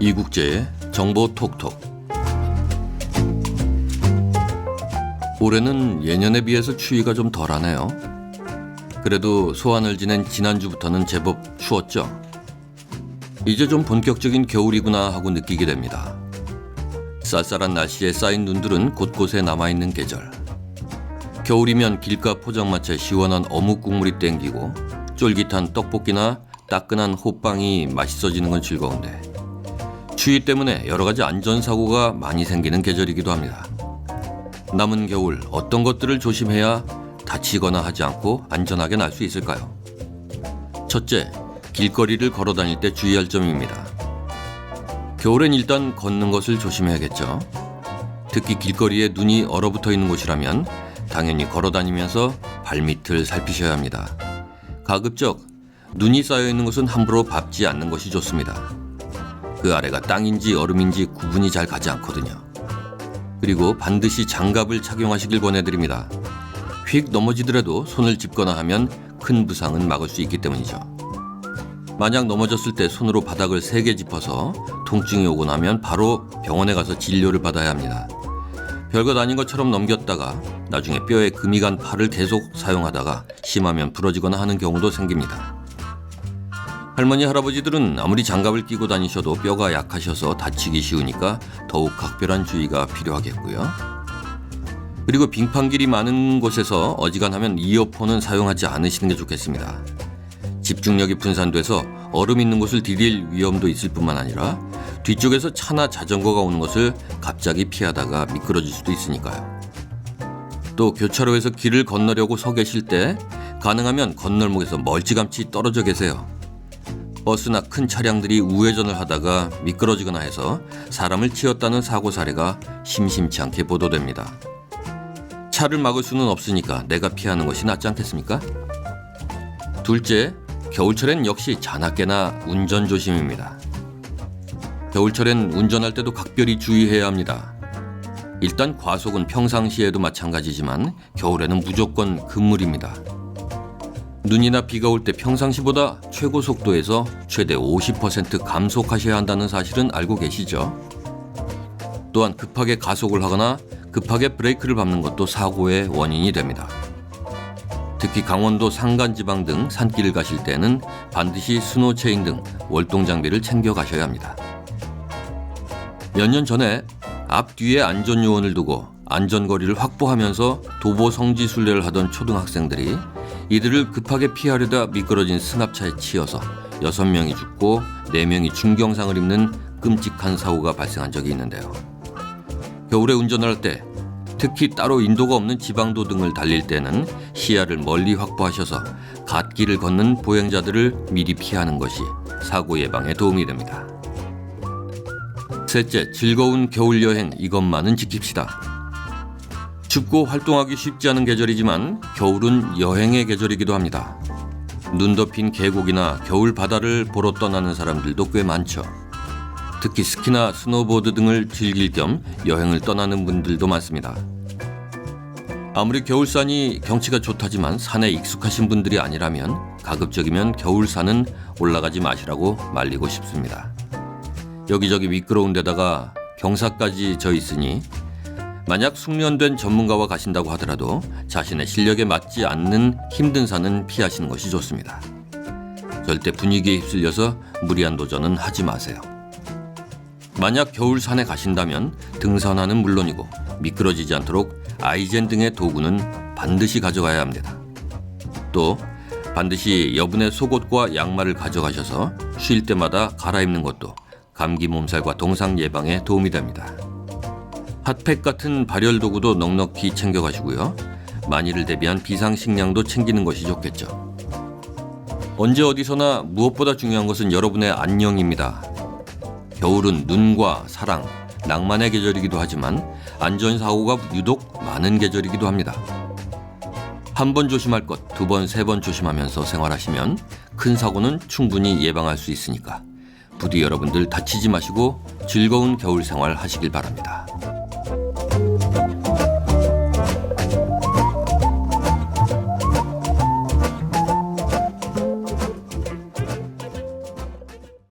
이국제의 정보 톡톡. 올해는 예년에 비해서 추위가 좀 덜하네요. 그래도 소환을 지낸 지난주부터는 제법 추웠죠. 이제 좀 본격적인 겨울이구나 하고 느끼게 됩니다. 쌀쌀한 날씨에 쌓인 눈들은 곳곳에 남아있는 계절. 겨울이면 길가 포장마차에 시원한 어묵 국물이 땡기고 쫄깃한 떡볶이나 따끈한 호빵이 맛있어지는 건 즐거운데 추위 때문에 여러 가지 안전사고가 많이 생기는 계절이기도 합니다. 남은 겨울 어떤 것들을 조심해야 다치거나 하지 않고 안전하게 날 수 있을까요? 첫째, 길거리를 걸어 다닐 때 주의할 점입니다. 겨울엔 일단 걷는 것을 조심해야겠죠. 특히 길거리에 눈이 얼어붙어 있는 곳이라면 당연히 걸어 다니면서 발밑을 살피셔야 합니다. 가급적 눈이 쌓여 있는 곳은 함부로 밟지 않는 것이 좋습니다. 그 아래가 땅인지 얼음인지 구분이 잘 가지 않거든요. 그리고 반드시 장갑을 착용하시길 권해드립니다. 휙 넘어지더라도 손을 짚거나 하면 큰 부상은 막을 수 있기 때문이죠. 만약 넘어졌을 때 손으로 바닥을 세게 짚어서 통증이 오고 나면 바로 병원에 가서 진료를 받아야 합니다. 별것 아닌 것처럼 넘겼다가 나중에 뼈에 금이 간 팔을 계속 사용하다가 심하면 부러지거나 하는 경우도 생깁니다. 할머니, 할아버지들은 아무리 장갑을 끼고 다니셔도 뼈가 약하셔서 다치기 쉬우니까 더욱 각별한 주의가 필요하겠고요. 그리고 빙판길이 많은 곳에서 어지간하면 이어폰은 사용하지 않으시는 게 좋겠습니다. 집중력이 분산돼서 얼음 있는 곳을 디딜 위험도 있을 뿐만 아니라 뒤쪽에서 차나 자전거가 오는 것을 갑자기 피하다가 미끄러질 수도 있으니까요. 또 교차로에서 길을 건너려고 서 계실 때 가능하면 건널목에서 멀찌감치 떨어져 계세요. 버스나 큰 차량들이 우회전을 하다가 미끄러지거나 해서 사람을 치었다는 사고 사례가 심심치 않게 보도됩니다. 차를 막을 수는 없으니까 내가 피하는 것이 낫지 않겠습니까? 둘째, 겨울철엔 역시 자나깨나 운전 조심입니다. 겨울철엔 운전할 때도 각별히 주의해야 합니다. 일단 과속은 평상시에도 마찬가지지만 겨울에는 무조건 금물입니다. 눈이나 비가 올 때 평상시보다 최고 속도에서 최대 50% 감속하셔야 한다는 사실은 알고 계시죠? 또한 급하게 가속을 하거나 급하게 브레이크를 밟는 것도 사고의 원인이 됩니다. 특히 강원도 산간지방 등 산길을 가실 때는 반드시 스노체인 등 월동 장비를 챙겨 가셔야 합니다. 몇 년 전에 앞뒤에 안전요원을 두고 안전거리를 확보하면서 도보 성지순례를 하던 초등학생들이 이들을 급하게 피하려다 미끄러진 승합차에 치여서 6명이 죽고 4명이 중경상을 입는 끔찍한 사고가 발생한 적이 있는데요. 겨울에 운전을 할 때 특히 따로 인도가 없는 지방도 등을 달릴 때는 시야를 멀리 확보하셔서 갓길을 걷는 보행자들을 미리 피하는 것이 사고 예방에 도움이 됩니다. 셋째, 즐거운 겨울 여행 이것만은 지킵시다. 춥고 활동하기 쉽지 않은 계절이지만 겨울은 여행의 계절이기도 합니다. 눈 덮인 계곡이나 겨울 바다를 보러 떠나는 사람들도 꽤 많죠. 특히 스키나 스노보드 등을 즐길 겸 여행을 떠나는 분들도 많습니다. 아무리 겨울산이 경치가 좋다지만 산에 익숙하신 분들이 아니라면 가급적이면 겨울산은 올라가지 마시라고 말리고 싶습니다. 여기저기 미끄러운 데다가 경사까지 져 있으니 만약 숙련된 전문가와 가신다고 하더라도 자신의 실력에 맞지 않는 힘든 산은 피하시는 것이 좋습니다. 절대 분위기에 휩쓸려서 무리한 도전은 하지 마세요. 만약 겨울 산에 가신다면 등산화는 물론이고 미끄러지지 않도록 아이젠 등의 도구는 반드시 가져가야 합니다. 또 반드시 여분의 속옷과 양말을 가져가셔서 쉴 때마다 갈아입는 것도 감기 몸살과 동상 예방에 도움이 됩니다. 핫팩 같은 발열 도구도 넉넉히 챙겨가시고요. 만일을 대비한 비상식량도 챙기는 것이 좋겠죠. 언제 어디서나 무엇보다 중요한 것은 여러분의 안녕입니다. 겨울은 눈과 사랑, 낭만의 계절이기도 하지만 안전사고가 유독 많은 계절이기도 합니다. 한 번 조심할 것, 2번, 3번 조심하면서 생활하시면 큰 사고는 충분히 예방할 수 있으니까 부디 여러분들 다치지 마시고 즐거운 겨울 생활 하시길 바랍니다.